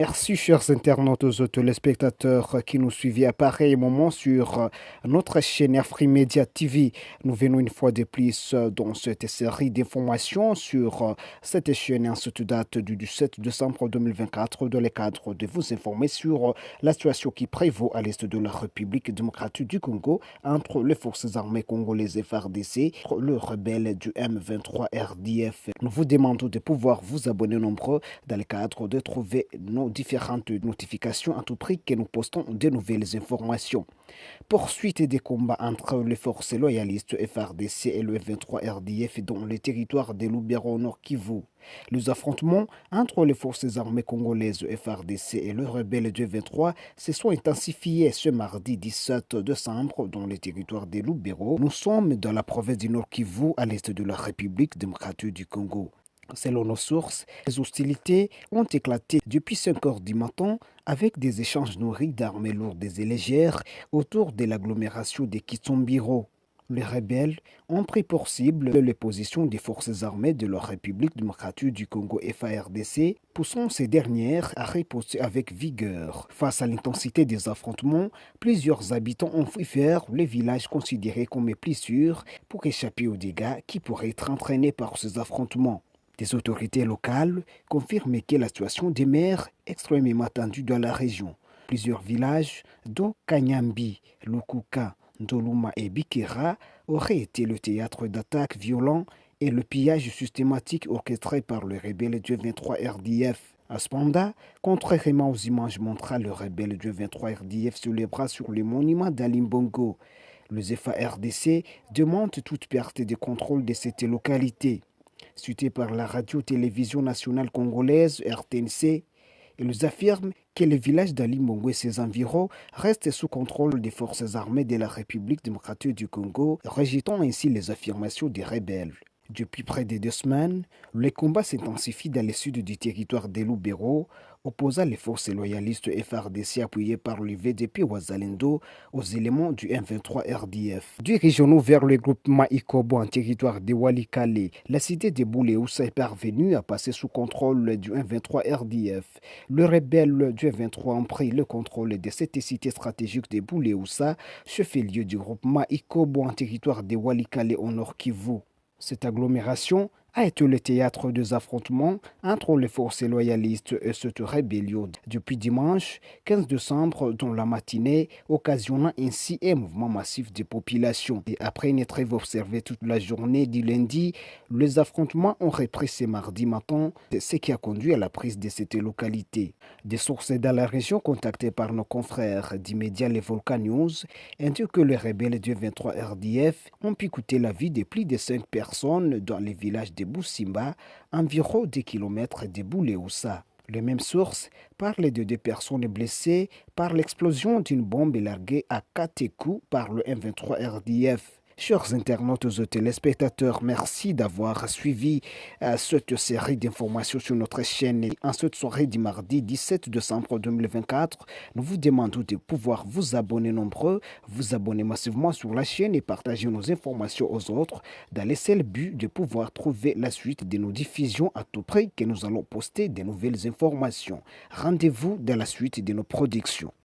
Merci, chers internautes et téléspectateurs qui nous suivent à pareil moment sur notre chaîne Afrimedia TV. Nous venons une fois de plus dans cette série d'informations sur cette chaîne en cette date du 17 décembre 2024 dans le cadre de vous informer sur la situation qui prévaut à l'est de la République démocratique du Congo entre les forces armées congolaises FARDC, le rebelle du M23 RDF. Nous vous demandons de pouvoir vous abonner nombreux dans le cadre de trouver nos différentes notifications à tout prix que nous postons de nouvelles informations. Poursuite des combats entre les forces loyalistes FARDC et le F23 RDF dans le territoire de Lubero Nord Kivu. Les affrontements entre les forces armées congolaises FARDC et le rebelle du F23 se sont intensifiés ce mardi 17 décembre dans le territoire de Lubero. Nous sommes dans la province du Nord Kivu à l'est de la République démocratique du Congo. Selon nos sources, les hostilités ont éclaté depuis 5 heures du matin avec des échanges nourris d'armes lourdes et légères autour de l'agglomération de Kitsombiro. Les rebelles ont pris pour cible les positions des forces armées de la République démocratique du Congo FARDC, poussant ces dernières à riposter avec vigueur. Face à l'intensité des affrontements, plusieurs habitants ont fui vers les villages considérés comme plus sûrs pour échapper aux dégâts qui pourraient être entraînés par ces affrontements. Des autorités locales confirment que la situation demeure extrêmement tendue dans la région. Plusieurs villages, dont Kanyambi, Lukuka, Ndoluma et Bikira, auraient été le théâtre d'attaques violentes et le pillage systématique orchestré par le rebelle du 23 RDF. Cependant, contrairement aux images montrant le rebelle du 23 RDF sur les bras sur le monument d'Alimbongo, les FARDC demandent toute perte de contrôle de cette localité. Cité par la radio-télévision nationale congolaise RTNC, ils affirment que le village d'Alimbongo et ses environs restent sous contrôle des forces armées de la République démocratique du Congo, rejetant ainsi les affirmations des rebelles. Depuis près de 2 semaines, les combats s'intensifient dans le sud du territoire de Lubero, opposant les forces loyalistes FARDC appuyées par le VDP Ouazalendo aux éléments du M23 RDF. Dirigeons-nous vers le groupement Ikobo en territoire de Walikale. La cité de Bouléoussa est parvenue à passer sous contrôle du M23 RDF. Les rebelles du M23 ont pris le contrôle de cette cité stratégique de Bouléoussa, chef-lieu du groupement Ikobo en territoire de Walikale au Nord Kivu. Cette agglomération a été le théâtre des affrontements entre les forces loyalistes et cette rébellion depuis dimanche 15 décembre dans la matinée, occasionnant ainsi un mouvement massif de population. Et après une trêve observée toute la journée du lundi, les affrontements ont repris ce mardi matin, ce qui a conduit à la prise de cette localité. Des sources dans la région contactées par nos confrères d'immédiat les Volcan News indiquent que les rebelles du 23 RDF ont pu coûter la vie de plus de 5 personnes dans les villages de Boussimba, environ 10 kilomètres de Bouléoussa. Les mêmes sources parlent de 2 personnes blessées par l'explosion d'une bombe larguée à Katekou par le M23 RDF. Chers internautes et téléspectateurs, merci d'avoir suivi cette série d'informations sur notre chaîne. En cette soirée du mardi 17 décembre 2024, nous vous demandons de pouvoir vous abonner nombreux, vous abonner massivement sur la chaîne et partager nos informations aux autres dans le seul but de pouvoir trouver la suite de nos diffusions à tout prix que nous allons poster de nouvelles informations. Rendez-vous dans la suite de nos productions.